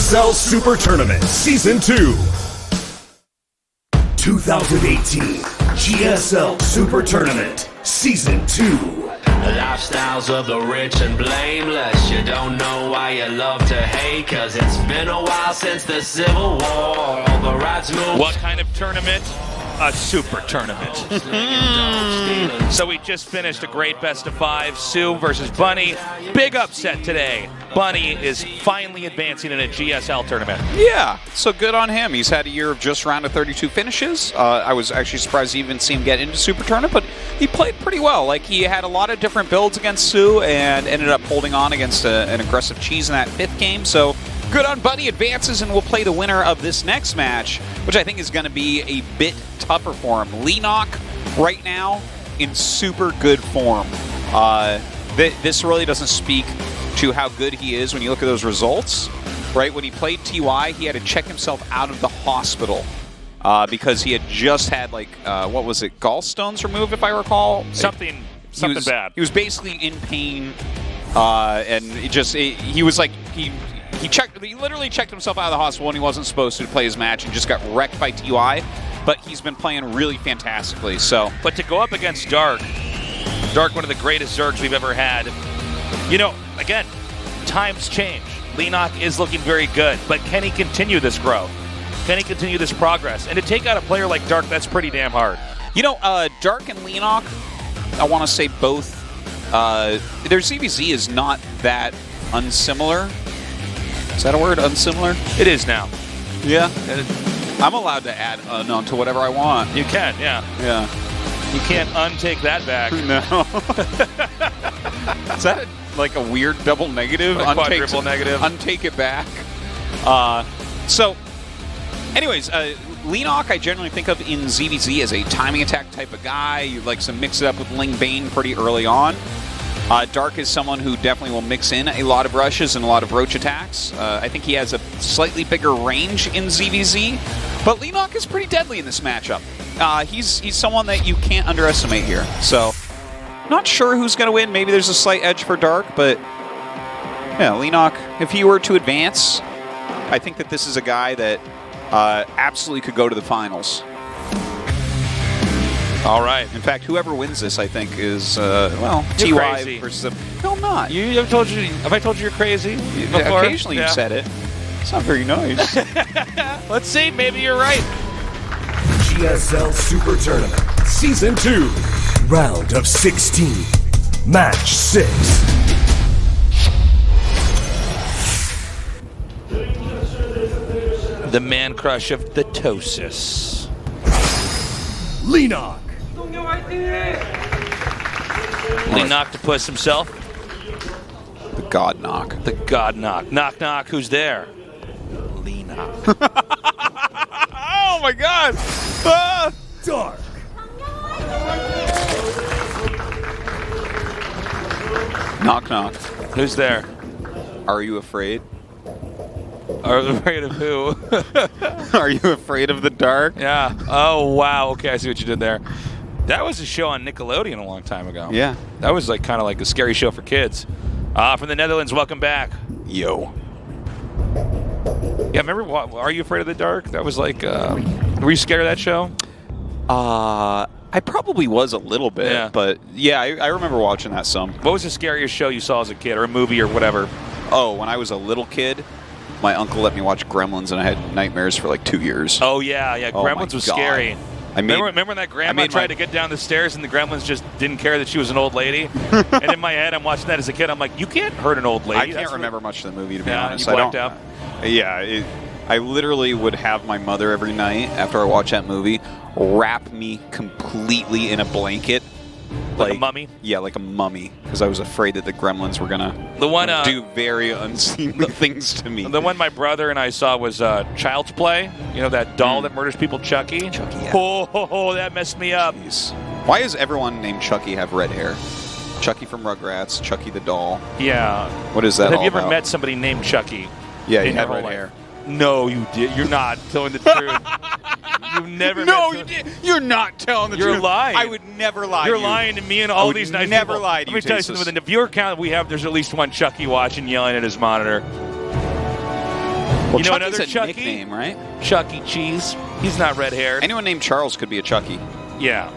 GSL SuperTournament Season 2. 2018 GSL SuperTournament Season 2. The lifestyles of the rich and blameless. You don't know why you love to hate, cause it's been a while since the Civil War. All the rights move. What kind of tournament? A super tournament. So we just finished a great best of 5, Sue versus Bunny. Big upset today. Bunny is finally advancing in a GSL tournament. Yeah, so good on him. He's had a year of just round of 32 finishes. I was actually surprised to even see him get into super tournament, but he played pretty well. Like, he had a lot of different builds against Sue and ended up holding on against an aggressive cheese in that 5th game. So good on Bunny. Advances and will play the winner of this next match, which I think is going to be a bit tougher for him. Leenock right now in super good form. This really doesn't speak to how good he is when you look at those results, right? When he played TY, he had to check himself out of the hospital because he had just had, like, what was it, gallstones removed, if I recall? Something bad. He was basically in pain, and he was like, he literally checked himself out of the hospital when he wasn't supposed to play his match and just got wrecked by TY, but he's been playing really fantastically. So, but to go up against Dark, one of the greatest Zergs we've ever had, you know, again, times change. Leenock is looking very good, but can he continue this growth? Can he continue this progress? And to take out a player like Dark, that's pretty damn hard. You know, Dark and Leenock, I want to say both, their ZVZ is not that unsimilar. Is that a word, unsimilar? It is now. Yeah. I'm allowed to add on to whatever I want. You can, yeah. Yeah. You can't untake that back. No. Is that like a weird double negative? A quadruple negative. Untake it back. So, anyways, Leenock I generally think of in ZVZ as a timing attack type of guy. You like to mix it up with Ling Bane pretty early on. Dark is someone who definitely will mix in a lot of rushes and a lot of roach attacks. I think he has a slightly bigger range in ZVZ, but Leenock is pretty deadly in this matchup. He's someone that you can't underestimate here. So, not sure who's going to win. Maybe there's a slight edge for Dark, but yeah, Leenock, if he were to advance, I think that this is a guy that absolutely could go to the finals. All right. In fact, whoever wins this, I think, is well, you're TY crazy. versus them. No, I'm not. Have I told you you're crazy before? Occasionally you've said it. It's not very nice. Let's see. Maybe you're right. GSL SuperTournament Season 2. Round of 16. Match 6. The man crush of the Tosis. Leenock. Leenock to push himself. The God Knock. The God Knock. Knock, knock. Who's there? Leenock. Oh my God! Ah! Dark. Knock, knock. Who's there? Are you afraid? Are you afraid of who? Are you afraid of the dark? Yeah. Oh, wow. Okay, I see what you did there. That was a show on Nickelodeon a long time ago. Yeah. That was like kind of like a scary show for kids. From the Netherlands, welcome back. Yo. Yeah, remember Are You Afraid of the Dark? That was like, were you scared of that show? I probably was a little bit, Yeah. but yeah, I remember watching that some. What was the scariest show you saw as a kid, or a movie, or whatever? Oh, when I was a little kid, my uncle let me watch Gremlins, and I had nightmares for like 2 years. Oh, yeah. Oh, Gremlins my was God. scary. Remember when that grandma made tried to get down the stairs and the Gremlins just didn't care that she was an old lady? And in my head, I'm watching that as a kid. I'm like, you can't hurt an old lady. I can't remember much of the movie, to be Yeah, honest. you blacked out? Yeah, I literally would have my mother every night after I watched that movie wrap me completely in a blanket. Like a mummy? Yeah, like a mummy, because I was afraid that the Gremlins were going to do very unseemly things to me. The one my brother and I saw was Child's Play. You know, that doll that murders people, Chucky? Chucky, yeah. Oh, that messed me up. Jeez. Why does everyone named Chucky have red hair? Chucky from Rugrats, Chucky the doll. Yeah. What is that Have all you ever about? met somebody named Chucky? Yeah, he in had your red whole hair. life? No, you did. You're not telling the truth. You've never No, met you did. You're not telling the truth. You're lying. I would never lie to You're you. lying to me and all would these nice never people. lie to you, Let me tell you Tasus. something. With the viewer count we have, there's at least one Chucky watching, yelling at his monitor. Well, You know Chucky's another a Chucky? nickname, right? Chuck E. Cheese. He's not red-haired. Anyone named Charles could be a Chucky. Yeah.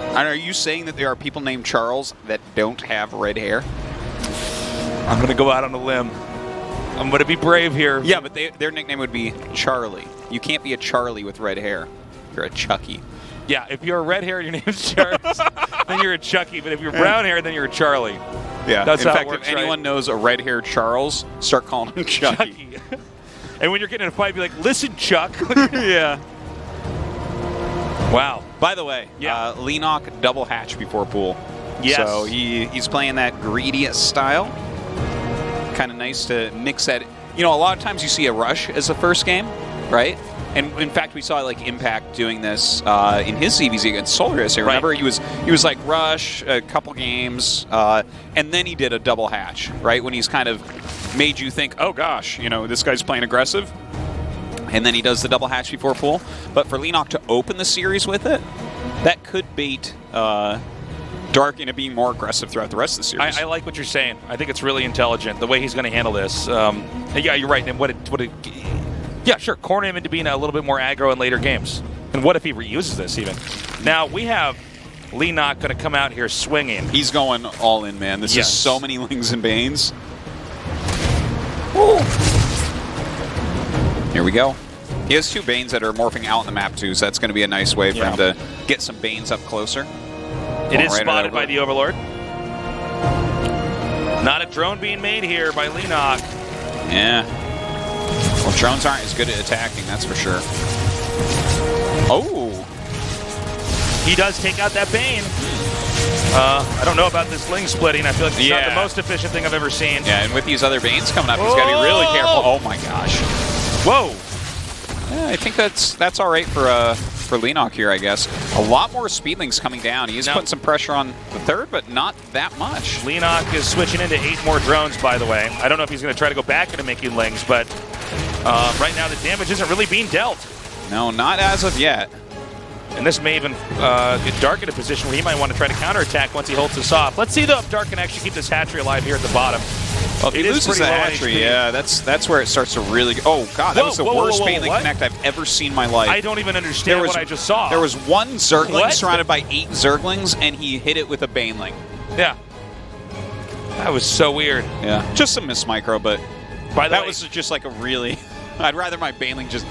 And are you saying that there are people named Charles that don't have red hair? I'm going to go out on a limb. I'm going to be brave here. Yeah, but their nickname would be Charlie. You can't be a Charlie with red hair. You're a Chucky. Yeah, if you're red hair and your name's Charles, then you're a Chucky. But if you're brown hair, then you're a Charlie. Yeah, That's in how it fact, works, if anyone right? knows a red-haired Charles, start calling him Chucky. Chucky. And when you're getting in a fight, be like, listen, Chuck. Yeah. Wow. By the way, Yeah. Leenock double hatch before pool. Yes. So he's playing that greedy style. Kind of nice to mix that. You know, a lot of times you see a rush as the first game, right? And in fact, we saw like Impact doing this in his CVZ against Solaris. I remember he was like rush a couple games, and then he did a double hatch, right? When he's kind of made you think, oh gosh, you know, this guy's playing aggressive. And then he does the double hatch before pool. But for Leenock to open the series with it, that could bait Dark into being more aggressive throughout the rest of the series. I like what you're saying. I think it's really intelligent, the way he's going to handle this. Yeah, you're right. And yeah, sure, corner him into being a little bit more aggro in later games. And what if he reuses this even? Now, we have Leenock going to come out here swinging. He's going all in, man. This is so many Lings and Banes. Ooh. Here we go. He has two Banes that are morphing out on the map, too, so that's going to be a nice way for him to get some Banes up closer. It is spotted by the Overlord. Not a drone being made here by Leenock. Yeah. Well, drones aren't as good at attacking, that's for sure. Oh! He does take out that Bane. I don't know about this Ling splitting. I feel like it's not the most efficient thing I've ever seen. Yeah, and with these other Banes coming up, he's got to be really careful. Oh my gosh. Whoa! Yeah, I think that's all right for Leenock here, I guess. A lot more Speedlings coming down. He's putting some pressure on the third, but not that much. Leenock is switching into 8 more drones, by the way. I don't know if he's going to try to go back into making Lings, but right now the damage isn't really being dealt. No, not as of yet. And this may even get Dark in a position where he might want to try to counterattack once he holds this off. Let's see if Dark can actually keep this hatchery alive here at the bottom. Well, if he loses the hatchery, yeah, that's where it starts to really go. Oh, God, that was the worst Baneling Connect I've ever seen in my life. I don't even understand what I just saw. There was one Zergling surrounded by 8 Zerglings, and he hit it with a Baneling. Yeah. That was so weird. Yeah. Just some miss micro, but that was just like a really... I'd rather my Baneling just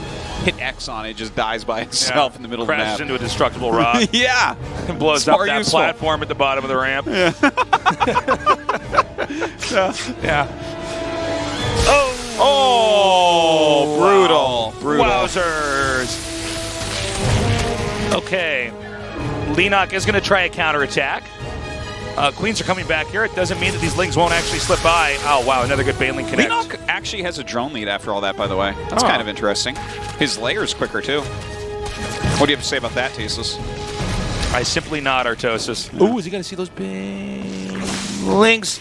hit X on it, just dies by itself in the middle of the map. Crashes into a destructible rock. Yeah. And blows up that platform at the bottom of the ramp. Yeah. Yeah. Oh, brutal. Brutal. Wowzers. Okay. Leenock is going to try a counterattack. Queens are coming back here. It doesn't mean that these Lings won't actually slip by. Oh, wow, another good Baneling connect. Leenock actually has a drone lead after all that, by the way. That's kind of interesting. His layer's quicker, too. What do you have to say about that, Tasteless? I simply nod, Artosis. Yeah. Ooh, is he going to see those Banelings?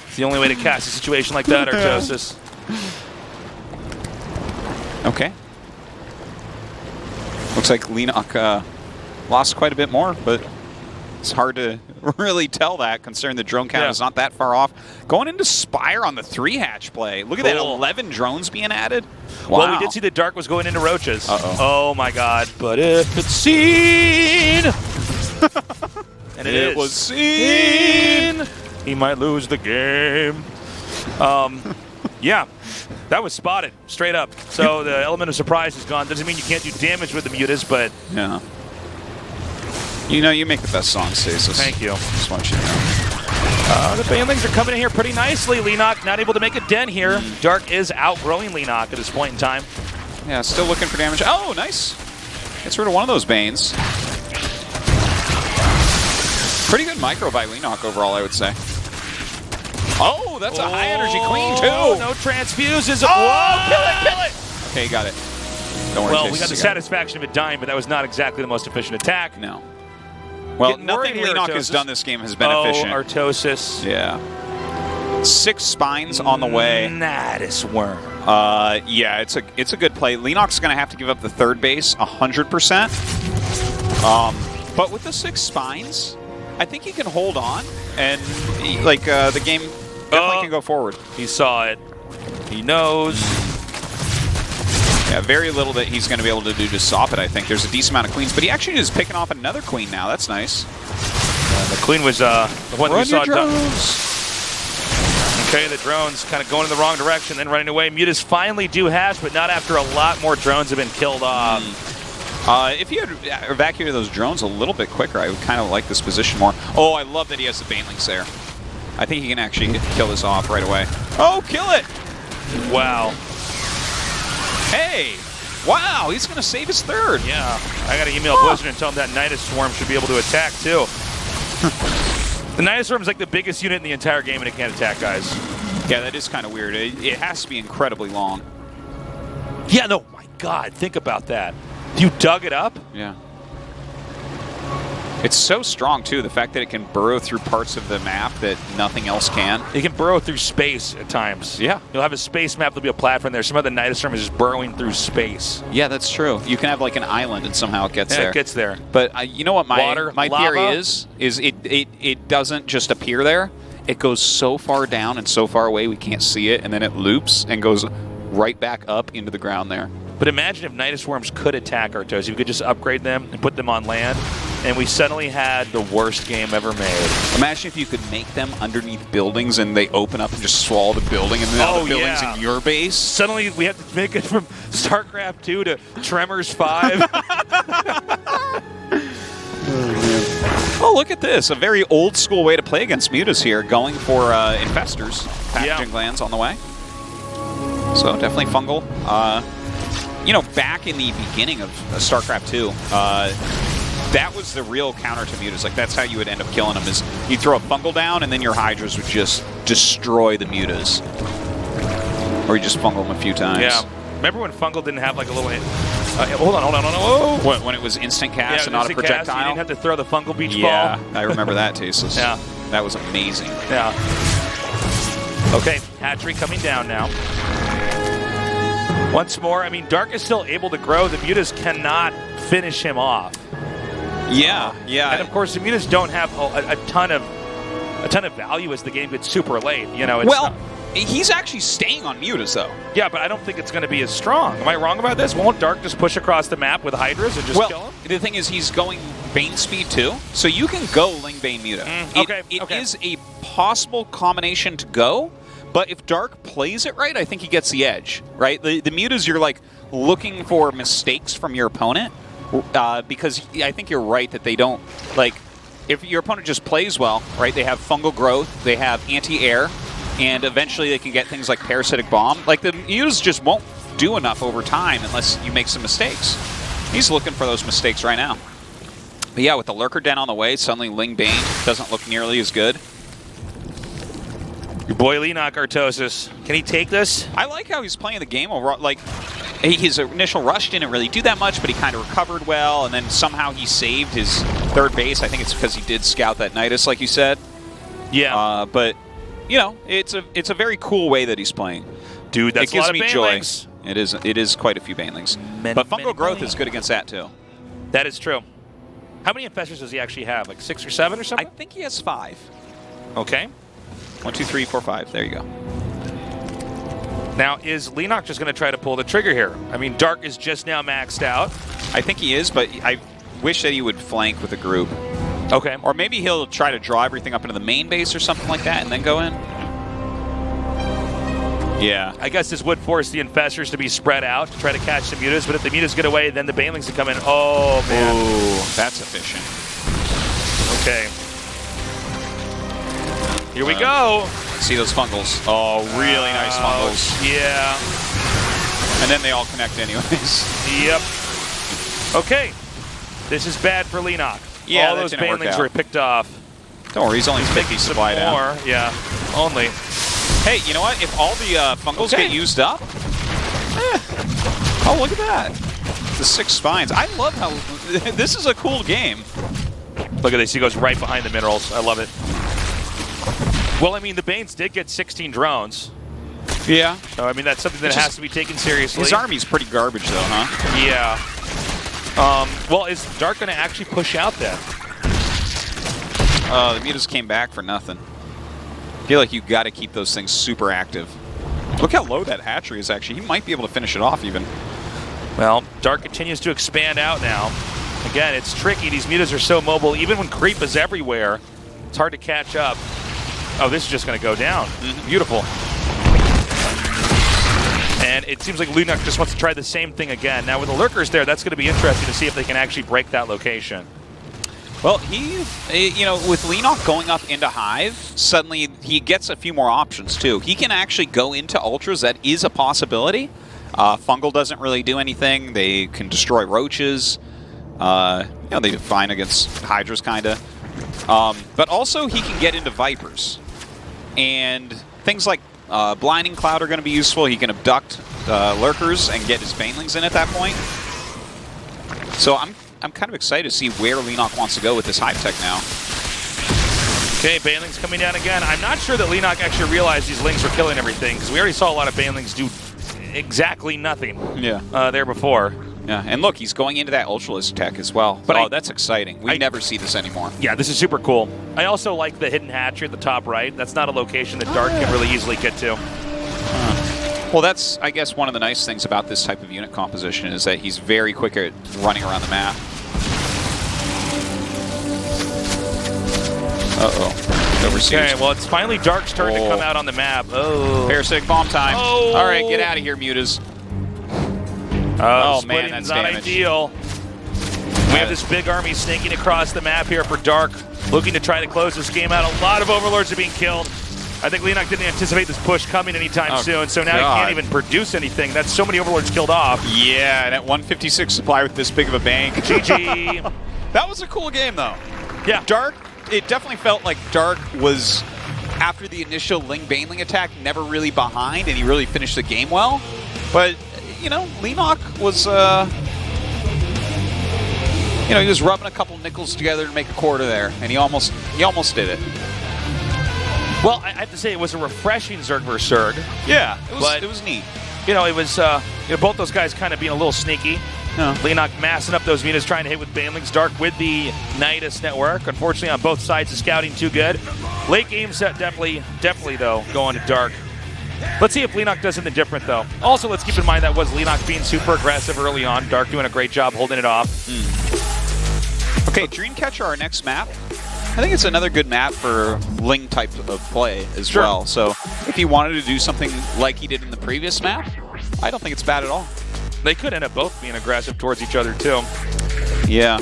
It's the only way to cast a situation like that, Artosis. Okay. Looks like Leenock lost quite a bit more, but it's hard to really tell that, considering the drone count is not that far off. Going into Spire on the 3-hatch play. Look at that, 11 drones being added. Wow. Well, we did see that Dark was going into Roaches. Uh-oh. Oh, my God. But if it's seen... and it was seen... He might lose the game. Yeah, that was spotted, straight up. So the element of surprise is gone. Doesn't mean you can't do damage with the Mutas, but... Yeah. You know, you make the best songs, Stasis. Thank you. Just want you to know. The Banelings are coming in here pretty nicely. Leenock not able to make a dent here. Dark is outgrowing Leenock at this point in time. Yeah, still looking for damage. Oh, nice. Gets rid of one of those Banes. Pretty good micro by Leenock overall, I would say. Oh, that's a high-energy Queen, too. No transfuses. Whoa, kill it. Okay, got it. Don't worry, well, we got the satisfaction of it dying, but that was not exactly the most efficient attack. No. Well, nothing Leenock has done this game has been efficient. Artosis. Yeah. 6 spines on the way. Natus Worm. Yeah, it's a good play. Leenock's going to have to give up the third base 100%. But with the 6 spines, I think he can hold on, and the game definitely can go forward. He saw it. He knows. Yeah, very little that he's going to be able to do to stop it, I think. There's a decent amount of queens, but he actually is picking off another queen now. That's nice. The queen was the one we saw. Okay, the drones kind of going in the wrong direction, then running away. Mutas finally do hash, but not after a lot more drones have been killed off. If he had evacuated those drones a little bit quicker, I would kind of like this position more. Oh, I love that he has the Banelings there. I think he can actually kill this off right away. Oh, kill it! Wow. Hey! Wow, he's going to save his third. Yeah, I got to email Blizzard and tell him that Nidus Swarm should be able to attack, too. The Nidus Swarm is like the biggest unit in the entire game, and it can't attack, guys. Yeah, that is kind of weird. It has to be incredibly long. Yeah, no, my God, think about that. You dug it up? Yeah. It's so strong, too, the fact that it can burrow through parts of the map that nothing else can. It can burrow through space at times. Yeah. You'll have a space map, there'll be a platform there. Somehow the Nidus Storm is just burrowing through space. Yeah, that's true. You can have like an island and somehow it gets there. It gets there. But you know what my theory is it doesn't just appear there. It goes so far down and so far away we can't see it, and then it loops and goes right back up into the ground there. But imagine if Nidus Swarms could attack Artos. You could just upgrade them and put them on land, and we suddenly had the worst game ever made. Imagine if you could make them underneath buildings and they open up and just swallow the building, and then all the buildings in your base. Suddenly we have to make it from StarCraft 2 to Tremors 5. Oh, look at this. A very old school way to play against Mutas here, going for Infestors, Pathogen Glands on the way. So definitely Fungal. You know, back in the beginning of StarCraft 2, that was the real counter to Mutas. Like, that's how you would end up killing them, is you'd throw a Fungal down, and then your Hydras would just destroy the Mutas. Or you just Fungal them a few times. Yeah. Remember when Fungal didn't have, like, a little... hold on. When it was instant cast and not a projectile? Cast, you didn't have to throw the Fungal Beach ball. Yeah, I remember that, too. So yeah. That was amazing. Yeah. Okay, hatchery coming down now. Once more, I mean, Dark is still able to grow. The Mutas cannot finish him off. Yeah, yeah. And of course, the Mutas don't have a ton of value as the game gets super late. You know, he's actually staying on Mutas though. Yeah, but I don't think it's going to be as strong. Am I wrong about this? Won't Dark just push across the map with Hydras and just kill him? The thing is, he's going Bane speed too, so you can go Ling Bane Muta. It is a possible combination to go. But if Dark plays it right, I think he gets the edge, right? The Mutas, you're like looking for mistakes from your opponent because I think you're right that they don't, like, if your opponent just plays well, right, they have fungal growth, they have anti-air, and eventually they can get things like Parasitic Bomb. Like, the Mutas just won't do enough over time unless you make some mistakes. He's looking for those mistakes right now. But yeah, with the Lurker Den on the way, suddenly Ling Bane doesn't look nearly as good. Your boy Leenock, Artosis. Can he take this? I like how he's playing the game. Like, his initial rush didn't really do that much, but he kind of recovered well, and then somehow he saved his third base. I think it's because he did scout that Nidus, like you said. Yeah. But, you know, it's a very cool way that he's playing. Dude, that's it gives a lot me of joy. Banelings. It is quite a few Banelings. But fungal growth is good against that, too. That is true. How many Infestors does he actually have? Like 6 or 7 or something? I think he has 5. Okay. 1, 2, 3, 4, 5. There you go. Now, is Leenock just going to try to pull the trigger here? I mean, Dark is just now maxed out. I think he is, but I wish that he would flank with a group. Okay. Or maybe he'll try to draw everything up into the main base or something like that and then go in. Yeah. I guess this would force the Infestors to be spread out to try to catch the Mutas, but if the Mutas get away, then the Banelings will come in. Oh, man. Ooh, that's efficient. Okay. Here we go. See those fungals. Oh, really nice fungals. Yeah. And then they all connect anyways. Yep. Okay. This is bad for Leenock. Yeah, all those Banelings were picked off. Don't worry, he's only 50 supply down. More, yeah. Only. Hey, you know what? If all the fungals get used up, oh, look at that. The 6 spines. I love how this is a cool game. Look at this. He goes right behind the minerals. I love it. Well, I mean, the Banes did get 16 drones. Yeah. So, I mean, that's something that has to be taken seriously. His army's pretty garbage, though, huh? Yeah. Well, is Dark going to actually push out then? The Mutas came back for nothing. I feel like you got to keep those things super active. Look how low that hatchery is, actually. He might be able to finish it off, even. Well, Dark continues to expand out now. Again, it's tricky. These mutas are so mobile. Even when creep is everywhere, it's hard to catch up. Oh, this is just going to go down. Beautiful. And it seems like Leenock just wants to try the same thing again. Now, with the lurkers there, that's going to be interesting to see if they can actually break that location. Well, you know, with Leenock going up into Hive, suddenly he gets a few more options, too. He can actually go into Ultras. That is a possibility. Fungal doesn't really do anything. They can destroy roaches. You know, they do fine against Hydras, kind of. But also, he can get into Vipers. And things like Blinding Cloud are going to be useful. He can abduct Lurkers and get his Banelings in at that point. So I'm kind of excited to see where Leenock wants to go with this Hive Tech now. Okay, Banelings coming down again. I'm not sure that Leenock actually realized these Lings were killing everything, because we already saw a lot of Banelings do exactly nothing there before. Yeah, and look, he's going into that Ultralisk tech as well. But that's exciting. We never see this anymore. Yeah, this is super cool. I also like the hidden hatchery at the top right. That's not a location that Dark can really easily get to. Well, that's, I guess, one of the nice things about this type of unit composition is that he's very quick at running around the map. Uh-oh. Overseas. Okay, well, it's finally Dark's turn to come out on the map. Oh. Parasitic bomb time. Oh. All right, get out of here, mutas. Oh, man, that's not damage. ideal. We have this big army snaking across the map here for Dark, looking to try to close this game out. A lot of Overlords are being killed. I think Leenock didn't anticipate this push coming anytime soon, so now he can't even produce anything. That's so many Overlords killed off. Yeah, and at 156 supply with this big of a bank. GG. That was a cool game, though. Yeah. Dark, it definitely felt like Dark was, after the initial Ling Baneling attack, never really behind, and he really finished the game well. But, you know, Leenock was, you know, he was rubbing a couple nickels together to make a quarter there, and he almost did it. Well, I have to say it was a refreshing Zerg versus Zerg. Yeah, it was neat. You know, it was both those guys kind of being a little sneaky. No. Leenock massing up those mutas, trying to hit with Banelings. Dark with the Nidus network. Unfortunately, on both sides, the scouting too good. Late game set, definitely though, going to Dark. Let's see if Leenock does something different, though. Also, let's keep in mind that was Leenock being super aggressive early on. Dark doing a great job holding it off. Okay, Dreamcatcher, our next map. I think it's another good map for Ling type of play as well. So if he wanted to do something like he did in the previous map, I don't think it's bad at all. They could end up both being aggressive towards each other, too. Yeah.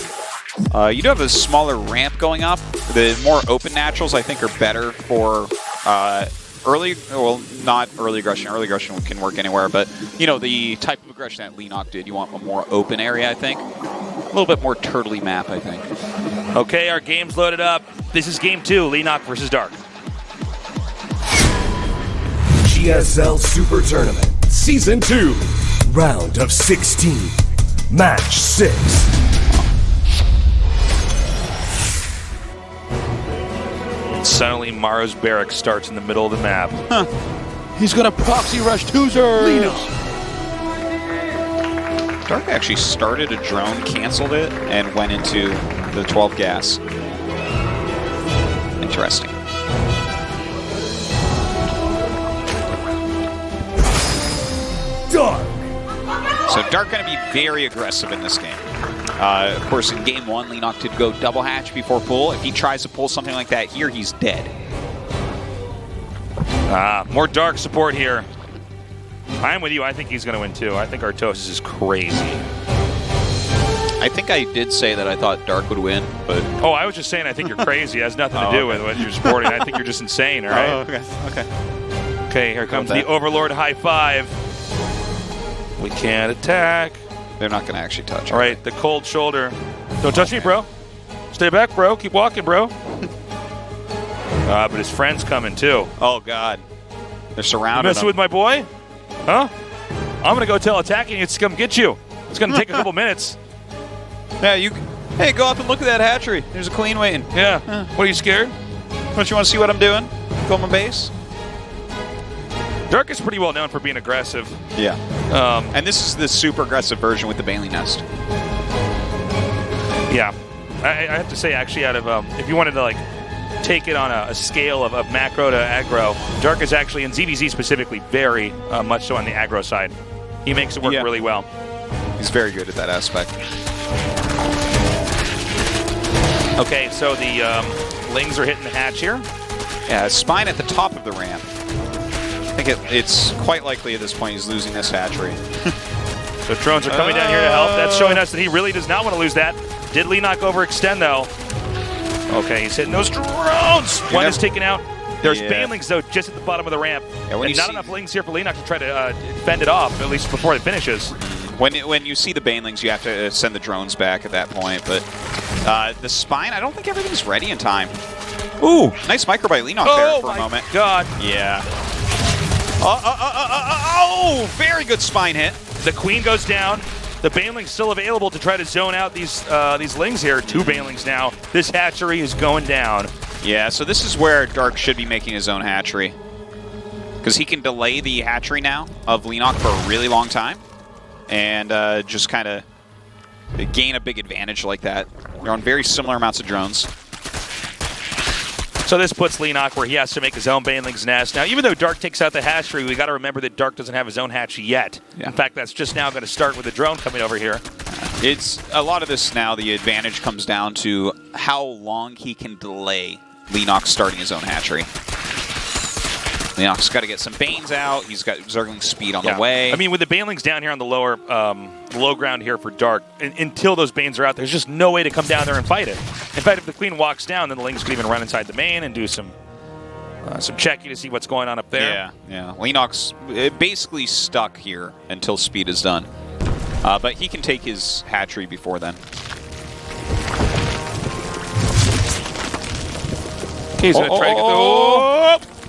You do have a smaller ramp going up. The more open naturals, I think, are better for early, well, not early aggression. Early aggression can work anywhere, but, you know, the type of aggression that Leenock did, you want a more open area, I think. A little bit more turtley map, I think. Okay, our game's loaded up. This is game 2, Leenock versus Dark. GSL Super Tournament, Season 2, Round of 16, Match 6. Suddenly, Maro's barracks starts in the middle of the map. He's gonna proxy rush Toozer. Leenock. Dark actually started a drone, canceled it, and went into the 12 gas. Interesting. Dark. So Dark going to be very aggressive in this game. Of course, in game 1, Leenock did go double hatch before pull. If he tries to pull something like that here, he's dead. More Dark support here. I'm with you. I think he's going to win, too. I think Artosis is crazy. I think I did say that I thought Dark would win, but... Oh, I was just saying I think you're crazy. It has nothing to do with what you're supporting. I think you're just insane, all right? Oh, okay. Okay, here comes the Overlord high five. We can't attack. They're not going to actually touch. All right, the cold shoulder. Don't touch me, bro. Stay back, bro. Keep walking, bro. But his friend's coming, too. Oh, God. They're surrounded. Messing with my boy? Huh? I'm going to go tell attacking it's to come get you. It's going to take a couple minutes. Yeah, hey, go up and look at that hatchery. There's a queen waiting. Yeah. What, are you scared? Don't you want to see what I'm doing? Go on my base? Dark is pretty well known for being aggressive. Yeah. And this is the super aggressive version with the Bailey Nest. Yeah. I have to say, actually, out of if you wanted to, like, take it on a scale of macro to aggro, Dark is actually, in ZVZ specifically, very much so on the aggro side. He makes it work really well. He's very good at that aspect. Okay, so the Lings are hitting the hatch here. Yeah, Spine at the top of the ramp. I think it's quite likely at this point he's losing this hatchery. So drones are coming down here to help. That's showing us that he really does not want to lose that. Did Leenock overextend, though? Okay, he's hitting those drones. One is taken out. There's banelings, though, just at the bottom of the ramp. Yeah, and not enough Lings here for Leenock to try to fend it off, at least before it finishes. When you see the banelings, you have to send the drones back at that point. But the Spine, I don't think everything's ready in time. Ooh, nice micro by Leenock there for a moment. Oh, my God. Yeah. Oh, very good Spine hit. The Queen goes down. The baneling's still available to try to zone out these Lings here. 2 banelings now. This hatchery is going down. Yeah, so this is where Dark should be making his own hatchery. Because he can delay the hatchery now of Leenock for a really long time. And just kind of gain a big advantage like that. They're on very similar amounts of drones. So this puts Leenock where he has to make his own baneling's nest. Now, even though Dark takes out the hatchery, we got to remember that Dark doesn't have his own hatch yet. Yeah. In fact, that's just now going to start with the drone coming over here. It's a lot of this now. The advantage comes down to how long he can delay Leenock starting his own hatchery. Leenock's got to get some Banes out. He's got Zergling speed on the way. I mean, with the banelings down here on the low ground here for Dark, until those Banes are out, there's just no way to come down there and fight it. In fact, if the Queen walks down, then the Lings could even run inside the main and do some checking to see what's going on up there. Yeah. Leenock's basically stuck here until speed is done. But he can take his hatchery before then. He's going to try to get the...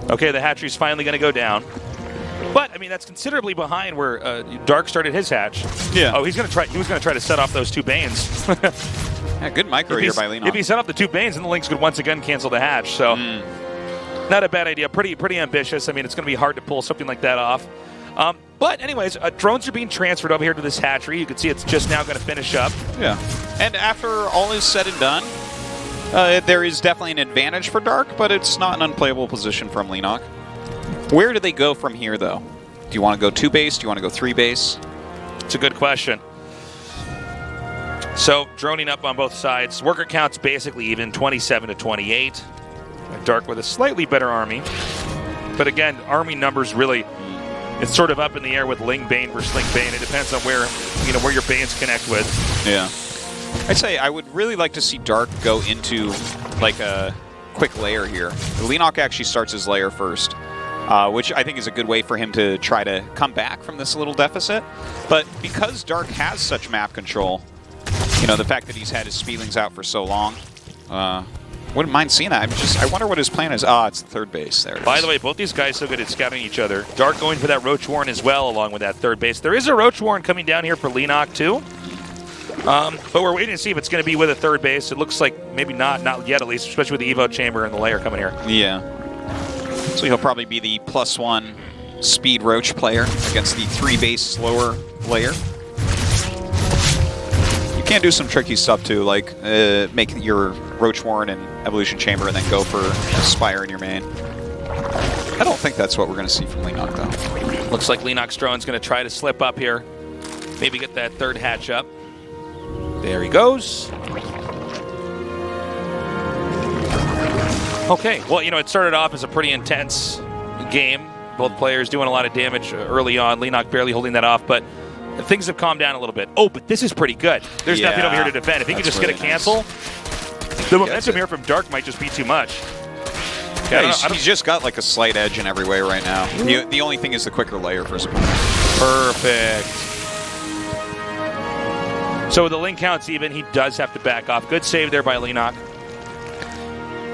Okay, the hatchery's finally going to go down. But, I mean, that's considerably behind where Dark started his hatch. Yeah. Oh, he was going to try to set off those 2 Banes. Yeah, good micro here by Leenock. If he set off the 2 Banes, then the Lynx could once again cancel the hatch. So, not a bad idea. Pretty ambitious. I mean, it's going to be hard to pull something like that off. But anyways, drones are being transferred over here to this hatchery. You can see it's just now going to finish up. Yeah. And after all is said and done, there is definitely an advantage for Dark, but it's not an unplayable position from Leenock. Where do they go from here, though? Do you want to go 2 base? Do you want to go 3 base? It's a good question. So, droning up on both sides. Worker count's basically even, 27 to 28. Dark with a slightly better army. But again, army numbers really, it's sort of up in the air with Ling Bane versus Ling Bane. It depends on where your Banes connect with. Yeah. I'd say I would really like to see Dark go into like a quick layer here. Leenock actually starts his layer first, which I think is a good way for him to try to come back from this little deficit. But because Dark has such map control, the fact that he's had his Speedlings out for so long, wouldn't mind seeing that. I wonder what his plan is. It's the 3rd base. There it is. By the way, both these guys so good at scouting each other. Dark going for that Roach Warren as well, along with that 3rd base. There is a Roach Warren coming down here for Leenock, too. But we're waiting to see if it's going to be with a 3rd base. It looks like maybe not yet at least, especially with the Evo Chamber and the layer coming here. Yeah. So he'll probably be the +1 speed Roach player against the 3 base slower layer. You can do some tricky stuff too, like make your Roach Warren and Evolution Chamber and then go for Spire in your main. I don't think that's what we're going to see from Leenock though. Looks like Leenock's drone's going to try to slip up here. Maybe get that 3rd hatch up. There he goes. Okay, well, it started off as a pretty intense game. Both players doing a lot of damage early on. Leenock barely holding that off, but things have calmed down a little bit. Oh, but this is pretty good. There's nothing over here to defend. If he can just really get a cancel, the momentum here from Dark might just be too much. Yeah, he's just got like a slight edge in every way right now. The only thing is the quicker layer for his opponent. Perfect. So with the Ling count's even, he does have to back off. Good save there by Leenock.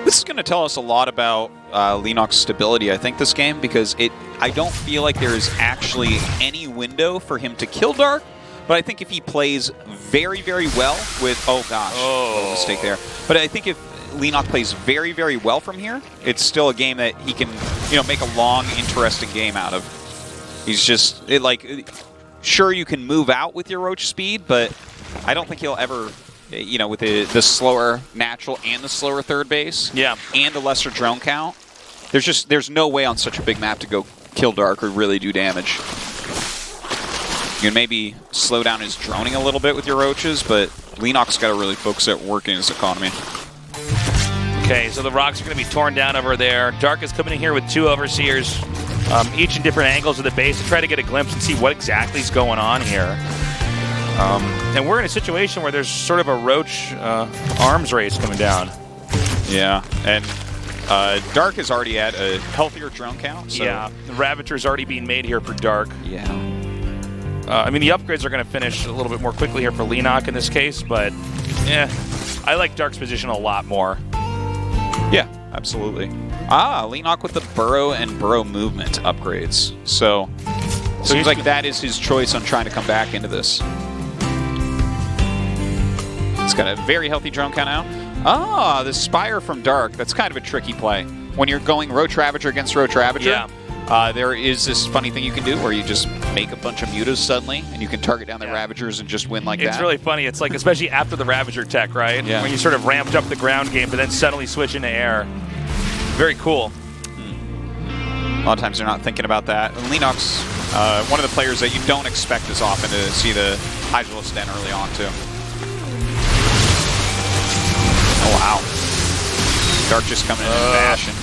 This is going to tell us a lot about Leenock's stability, I think, this game, because I don't feel like there is actually any window for him to kill Dark, but I think if he plays very, very well with... Oh, gosh. Oh, mistake there. But I think if Leenock plays very, very well from here, it's still a game that he can, make a long, interesting game out of. He's just, sure, you can move out with your Roach speed, but I don't think he'll ever, you know, with the slower natural and the slower third base, and the lesser drone count, there's no way on such a big map to go kill Dark or really do damage. You can maybe slow down his droning a little bit with your roaches, but Leenock's got to really focus at working his economy. Okay, so the rocks are going to be torn down over there. Dark is coming in here with 2 overseers, each in different angles of the base to try to get a glimpse and see what exactly is going on here. And we're in a situation where there's sort of a roach arms race coming down. Yeah, and Dark is already at a healthier drone count. So. Yeah, the Ravager's already being made here for Dark. Yeah. I mean, the upgrades are going to finish a little bit more quickly here for Leenock in this case, but I like Dark's position a lot more. Yeah, absolutely. Leenock with the burrow and burrow movement upgrades. So seems like that is his choice on trying to come back into this. It's got a very healthy drone count now. The Spire from Dark. That's kind of a tricky play. When you're going Roach Ravager against Roach Ravager, there is this funny thing you can do where you just make a bunch of mutas suddenly, and you can target down the Ravagers and just win like that. It's really funny. It's like, especially after the Ravager tech, right? Yeah. When you sort of ramped up the ground game, but then suddenly switch into air. Very cool. A lot of times they're not thinking about that. And Leenock's one of the players that you don't expect as often to see the Hydralisk Den early on, too. Oh, wow. Dark just coming in and bashing.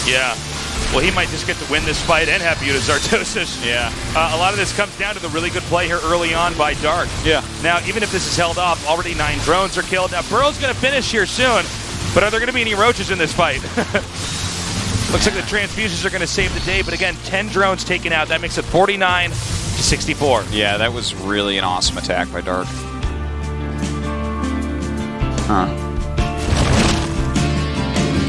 Yeah. Well, he might just get to win this fight and have Muta Zartosis. Yeah. A lot of this comes down to the really good play here early on by Dark. Yeah. Now, even if this is held off, already 9 drones are killed. Now, Burrow's going to finish here soon, but are there going to be any roaches in this fight? Looks like the transfusions are going to save the day, but again, 10 drones taken out. That makes it 49 to 64. Yeah, that was really an awesome attack by Dark.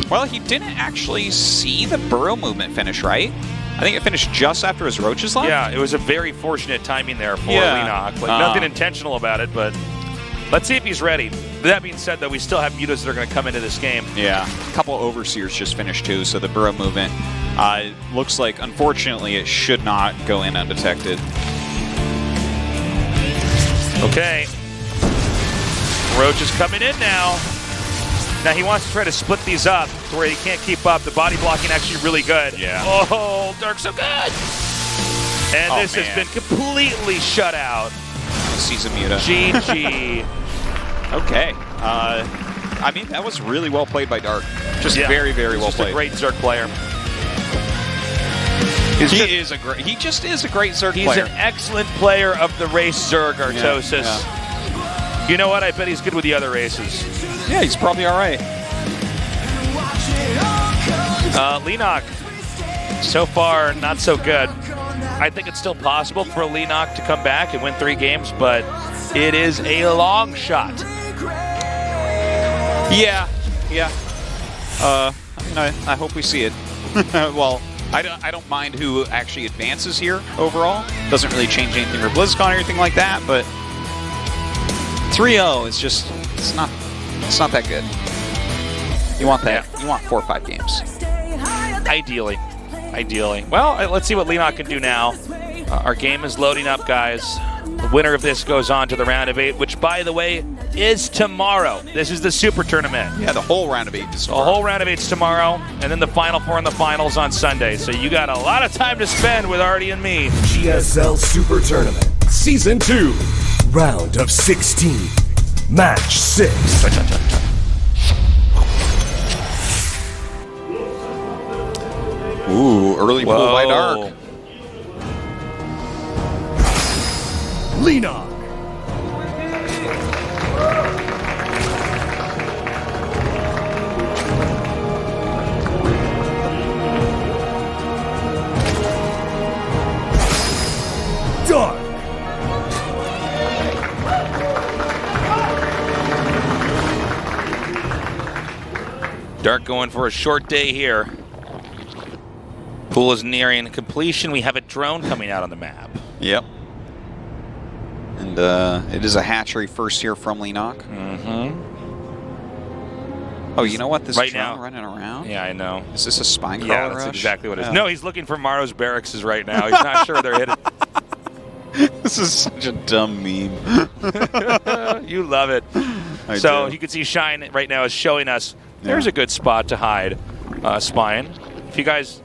Well, he didn't actually see the burrow movement finish, right? I think it finished just after his roaches left. Yeah, it was a very fortunate timing there for Leenock. Like, nothing intentional about it, but let's see if he's ready. That being said, though, we still have mutas that are going to come into this game. Yeah, a couple overseers just finished too, so the burrow movement looks like, unfortunately, it should not go in undetected. Okay. Roach is coming in now. Now he wants to try to split these up to where he can't keep up. The body blocking actually really good. Yeah. Oh, Dark's so good. And this has been completely shut out. Season muta. GG. Okay. I mean, that was really well played by Dark. Just very, very well played. Just a great Zerg player. He just is a great Zerg player. He's an excellent player of the race Zerg, Artosis. Yeah. You know what? I bet he's good with the other races. Yeah, he's probably all right. Leenock, so far, not so good. I think it's still possible for Leenock to come back and win 3 games, but it is a long shot. Yeah. I mean, I hope we see it. Well, I don't mind who actually advances here overall. Doesn't really change anything for BlizzCon or anything like that, but 3-0 is just, it's not that good. You want that. You want 4 or 5 games. Ideally. Well, let's see what Leenock can do now. Our game is loading up, guys. The winner of this goes on to the round of 8, which, by the way, is tomorrow. This is the Super Tournament. Yeah, the whole round of 8 is tomorrow. The whole round of 8's tomorrow, and then the Final 4 and the finals on Sunday. So you got a lot of time to spend with Artie and me. GSL SuperTournament, Season 2, Round of 16, Match 6. Ooh, early pull by Dark. Leenock. Dark. Dark going for a short day here. Pool is nearing completion. We have a drone coming out on the map. Yep. And it is a hatchery first here from Leenock. Mm-hmm. Oh, you know what? This right drone now running around? Yeah, I know. Is this a spine crawler Yeah, that's rush? exactly what it is. No, he's looking for Maro's barracks right now. He's not sure they're hidden. This is such a dumb meme. You love it. I So do. you can see Shine right now is showing us there's a good spot to hide Spine. If you guys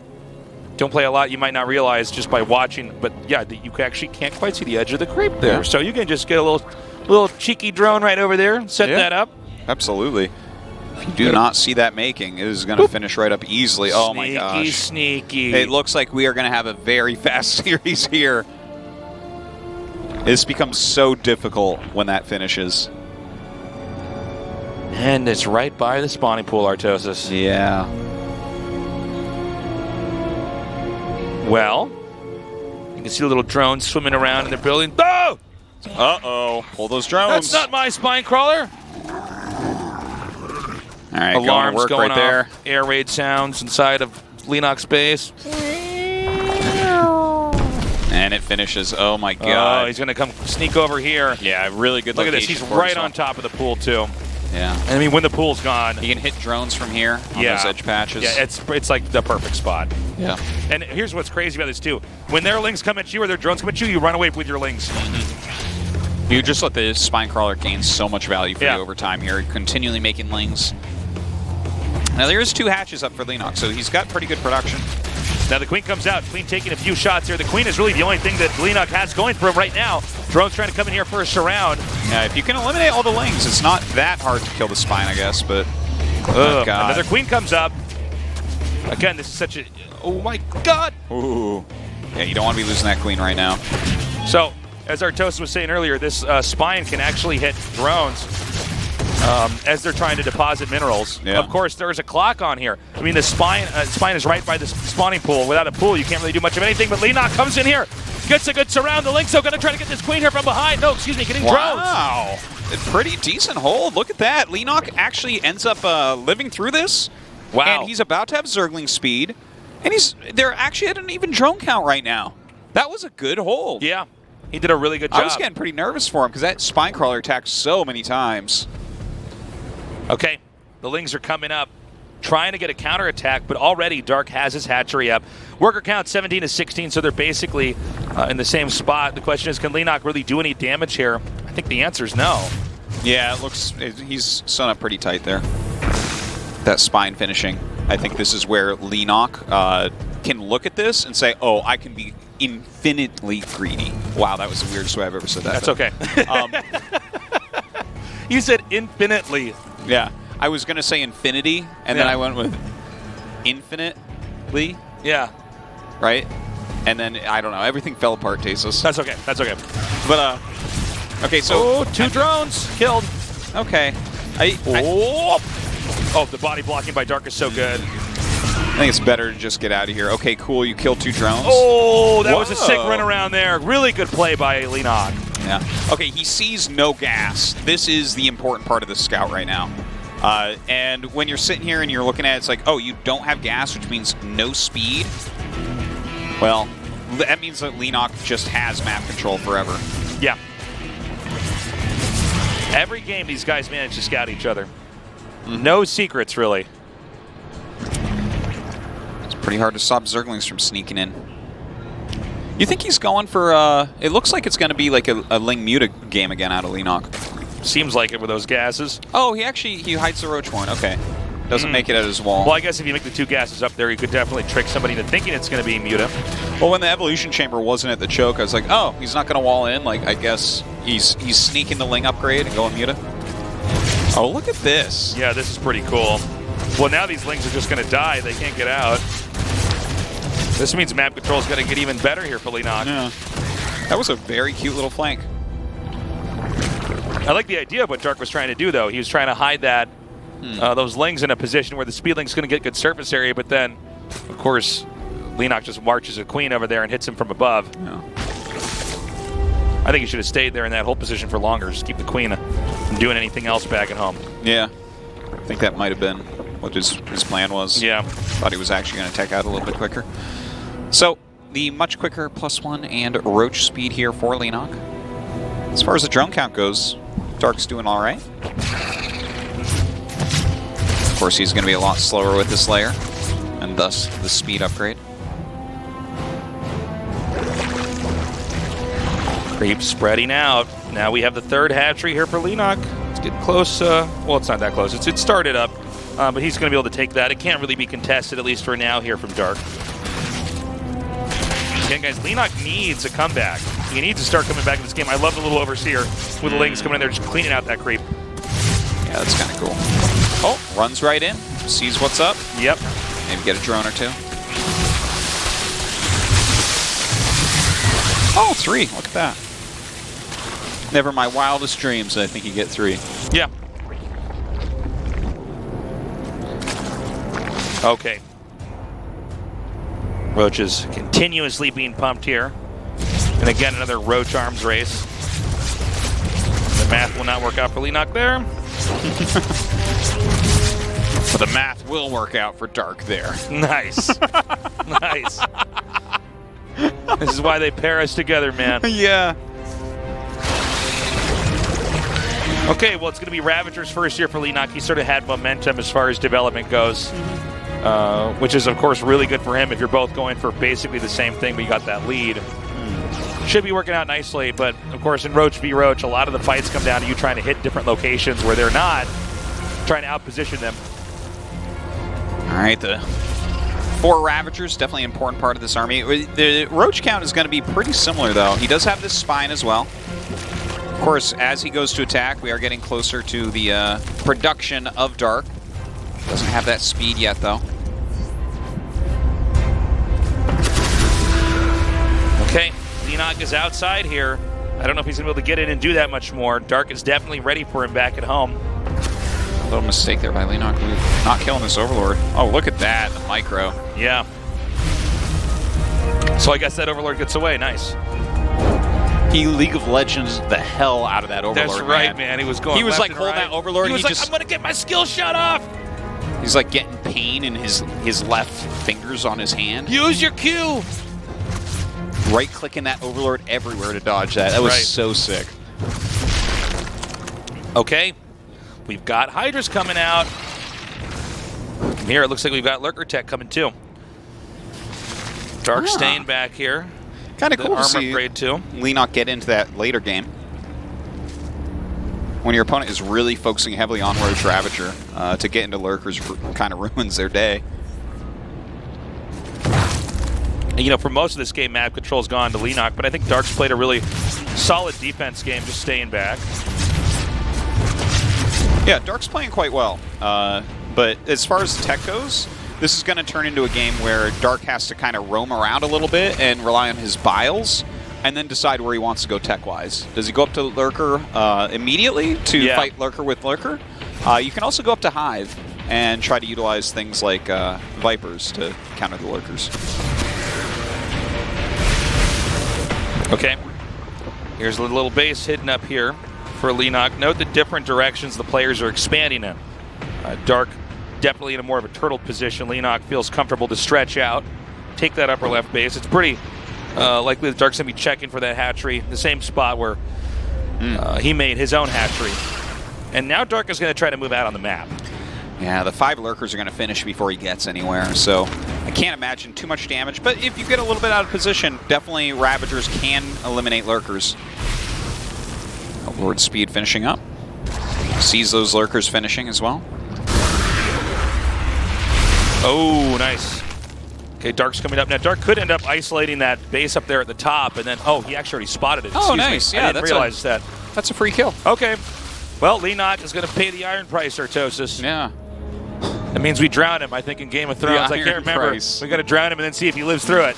don't play a lot, you might not realize just by watching, but yeah, you actually can't quite see the edge of the creep there. Yeah. So you can just get a little cheeky drone right over there, set that up. Absolutely. If you do not see that making, it is going to finish right up easily. Oh my gosh. Sneaky. It looks like we are going to have a very fast series here. This becomes so difficult when that finishes. And it's right by the spawning pool, Artosis. Yeah. Well, you can see the little drones swimming around in the building. Oh! Uh-oh. Pull those drones. That's not my spine crawler. All right, Alarms work going right there. off. Air raid sounds inside of Leenock's base. And it finishes. Oh my god. Oh, he's going to come sneak over here. Yeah, really good Look at this. location He's for right himself. on top of the pool, too. Yeah. And I mean, when the pool's gone. You can hit drones from here on those edge patches. Yeah, it's like the perfect spot. Yeah. And here's what's crazy about this, too. When their lings come at you or their drones come at you, you run away with your lings. You just let the spine crawler gain so much value for you over time here, continually making lings. Now there's 2 hatches up for Leenock, so he's got pretty good production. Now the Queen comes out. Queen taking a few shots here. The Queen is really the only thing that Leenock has going for him right now. Drone's trying to come in here for a surround. Yeah, if you can eliminate all the lings, it's not that hard to kill the spine, I guess, but... Oh, God. Another Queen comes up. Again, this is such a... Oh, my God! Ooh. Yeah, you don't want to be losing that Queen right now. So, as Artosis was saying earlier, this spine can actually hit drones as they're trying to deposit minerals. Yeah. Of course, there's a clock on here. I mean, the spine is right by the spawning pool. Without a pool, you can't really do much of anything, but Leenock comes in here, gets a good surround. The Link's going to try to get this Queen here from behind. No, excuse me, getting drones. Wow. A pretty decent hold. Look at that. Leenock actually ends up living through this. Wow. And he's about to have Zergling speed. And they're actually at an even drone count right now. That was a good hold. Yeah, he did a really good job. I was getting pretty nervous for him because that spine crawler attacked so many times. Okay, the Lings are coming up, trying to get a counterattack, but already Dark has his hatchery up. Worker count 17 to 16, so they're basically in the same spot. The question is, can Leenock really do any damage here? I think the answer is no. Yeah, it looks he's sewn up pretty tight there. That spine finishing. I think this is where Leenock can look at this and say, oh, I can be infinitely greedy. Wow, that was the weirdest way I've ever said that. That's okay. You said infinitely. Yeah, I was going to say infinity, and then I went with infinitely. Yeah. Right? And then, I don't know, everything fell apart, Tasteless. That's okay. That's okay. But, okay, so... Oh, 2 drones killed. Okay. Oh, the body blocking by Dark is so good. I think it's better to just get out of here. Okay, cool, you killed 2 drones. Oh, that was a sick run around there. Really good play by Leenock. Yeah. Okay, he sees no gas. This is the important part of the scout right now. And when you're sitting here and you're looking at it, it's like, oh, you don't have gas, which means no speed. Well, that means that Leenock just has map control forever. Yeah. Every game, these guys manage to scout each other. No secrets, really. It's pretty hard to stop Zerglings from sneaking in. You think he's going for, it looks like it's going to be like a Ling Muta game again out of Leenock. Seems like it with those gases. Oh, he hides the Roach Horn. Okay. Doesn't make it at his wall. Well, I guess if you make the 2 gases up there, you could definitely trick somebody into thinking it's going to be Muta. Well, when the Evolution Chamber wasn't at the choke, I was like, oh, he's not going to wall in. Like, I guess he's sneaking the Ling upgrade and going Muta. Oh, look at this. Yeah, this is pretty cool. Well, now these Lings are just going to die. They can't get out. This means map control is going to get even better here for Leenock. Yeah. That was a very cute little flank. I like the idea of what Dark was trying to do, though. He was trying to hide that those Lings in a position where the Speed Ling's going to get good surface area, but then, of course, Leenock just marches a Queen over there and hits him from above. Yeah. I think he should have stayed there in that whole position for longer. Just keep the Queen from doing anything else back at home. Yeah. I think that might have been what his plan was. Yeah. Thought he was actually going to tech out a little bit quicker. So, the much quicker +1 and Roach speed here for Leenock. As far as the drone count goes, Dark's doing all right. Of course, he's going to be a lot slower with this layer, and thus the speed upgrade. Creep spreading out. Now we have the third hatchery here for Leenock. It's getting close. Well, it's not that close. It started up, but he's going to be able to take that. It can't really be contested, at least for now, here from Dark. Again, guys, Leenock needs a comeback. He needs to start coming back in this game. I love the little overseer with the Lings coming in there, just cleaning out that creep. Yeah, that's kind of cool. Oh, runs right in, sees what's up. Yep. Maybe get a drone or two. Oh, 3. Look at that. Never my wildest dreams, I think you get 3. Yeah. Okay. Roach is continuously being pumped here. And again, another Roach arms race. The math will not work out for Leenock there. But the math will work out for Dark there. Nice. Nice. This is why they pair us together, man. Yeah. Okay, well, it's going to be Ravager's first year for Leenock. He sort of had momentum as far as development goes, which is, of course, really good for him if you're both going for basically the same thing, but you got that lead. Should be working out nicely, but, of course, in Roach v. Roach, a lot of the fights come down to you trying to hit different locations where they're not, trying to outposition them. All right, the 4 Ravagers, definitely an important part of this army. The Roach count is going to be pretty similar, though. He does have this Spine as well. Of course, as he goes to attack, we are getting closer to the production of Dark. Doesn't have that speed yet, though. Okay, Leenock is outside here. I don't know if he's going to be able to get in and do that much more. Dark is definitely ready for him back at home. A little mistake there by Leenock, not killing this Overlord. Oh, look at that, the micro. Yeah. So I guess that Overlord gets away. Nice. He League of Legends the hell out of that Overlord. That's right, man. He was going. He was left like and holding right. that Overlord. He was like, I'm going to get my skill shot off. He's like getting pain in his left fingers on his hand. Use your Q. Right-clicking that Overlord everywhere to dodge that. That was so sick. Okay. We've got Hydras coming out. From here, it looks like we've got Lurker Tech coming too. Dark staying back here. Kind of cool to see upgrade too. Leenock get into that later game. When your opponent is really focusing heavily on Roach Ravager, to get into Lurkers kind of ruins their day. And, you know, for most of this game, map control's gone to Leenock, but I think Dark's played a really solid defense game, just staying back. Yeah, Dark's playing quite well. But as far as the tech goes, this is going to turn into a game where Dark has to kind of roam around a little bit and rely on his biles, and then decide where he wants to go tech-wise. Does he go up to Lurker immediately to fight Lurker with Lurker? You can also go up to Hive and try to utilize things like Vipers to counter the Lurkers. Okay. Here's a little base hidden up here for Leenock. Note the different directions the players are expanding in. Dark definitely in a more of a turtled position. Leenock feels comfortable to stretch out, take that upper left base. It's pretty likely that Dark's going to be checking for that hatchery, the same spot where he made his own hatchery. And now Dark is going to try to move out on the map. Yeah, the 5 Lurkers are going to finish before he gets anywhere, so I can't imagine too much damage. But if you get a little bit out of position, definitely Ravagers can eliminate Lurkers. Lord Speed finishing up. Sees those Lurkers finishing as well. Oh, nice. Okay, Dark's coming up. Now, Dark could end up isolating that base up there at the top, and then, oh, he actually already spotted it. Oh, nice. Me. Yeah, I didn't realize that. That's a free kill. Okay. Well, Leenock is going to pay the iron price, Artosis. Yeah. That means we drown him, I think, in Game of Thrones. I can't remember. Price. We got to drown him and then see if he lives through it.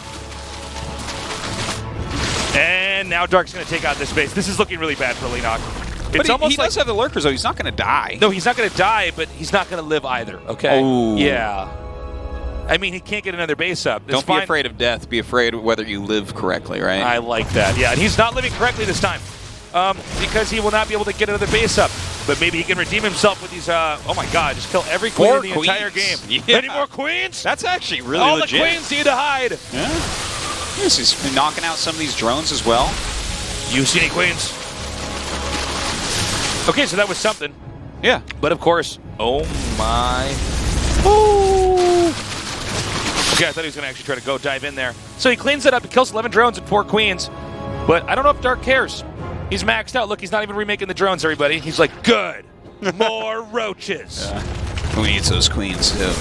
And now Dark's going to take out this base. This is looking really bad for Leenock. But he does have the Lurkers, though. He's not going to die. No, he's not going to die, but he's not going to live either, okay? Oh. Yeah. I mean, he can't get another base up. Don't be afraid of death. Be afraid of whether you live correctly, right? I like that. Yeah, and he's not living correctly this time because he will not be able to get another base up. But maybe he can redeem himself with these, oh my God, just kill every queen in the entire game. Yeah. Any more queens? That's actually really All legit. the queens need to hide. Yeah. Yes, he's knocking out some of these drones as well. You see any queens? Okay, so that was something. Yeah. But of course, oh my. Ooh. Okay, I thought he was going to actually try to go dive in there. So he cleans it up. He kills 11 drones and 4 queens. But I don't know if Dark cares. He's maxed out. Look, he's not even remaking the drones, everybody. He's like, good. More roaches. Who needs those queens, too?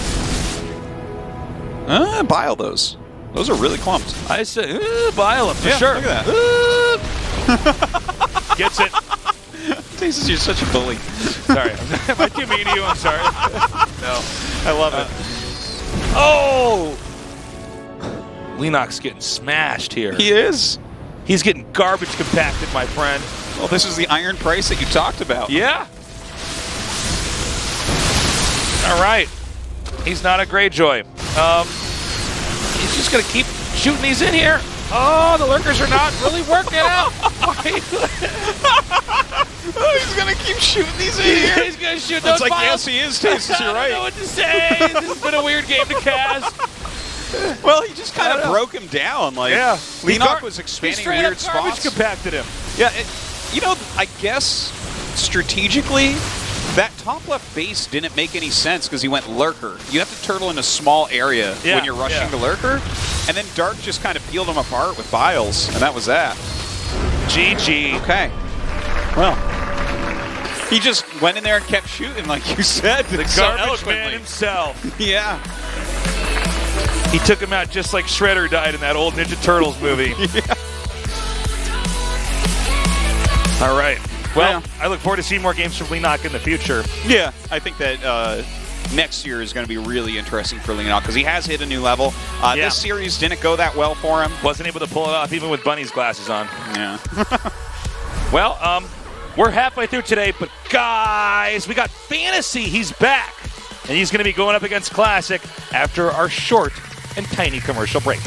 Bile those. Those are really clumped. I say, bile him for sure. Look at that. Gets it. Jesus, you're such a bully. Sorry. Am I too mean to you? I'm sorry. No. I love it. Oh! Leenock's getting smashed here. He is. He's getting garbage compacted, my friend. Well, this is the iron price that you talked about. Yeah. All right. He's not a Greyjoy. He's just going to keep shooting these in here. Oh, the lurkers are not really working out. He's going to keep shooting these in here. He's going to shoot those It's like, files. yes, he is, Tastes. You're right. I don't know what to say. This has been a weird game to cast. Well, he just kind of broke him down. Like, Yeah. Leenock was expanding weird garbage spots. compacted him. Yeah, I guess strategically, that top left base didn't make any sense because he went lurker. You have to turtle in a small area when you're rushing the lurker. And then Dark just kind of peeled him apart with Biles, and that was that. GG. Okay. Well, he just went in there and kept shooting, like you said. The so garbage eloquently. man himself. Yeah. He took him out just like Shredder died in that old Ninja Turtles movie. Yeah. All right. Well, Yeah. I look forward to seeing more games from Leenock in the future. Yeah, I think that next year is going to be really interesting for Leenock because he has hit a new level. This series didn't go that well for him. Wasn't able to pull it off even with Bunny's glasses on. Yeah. Well, we're halfway through today, but guys, we got Fantasy. He's back, and he's going to be going up against Classic after our short and tiny commercial break.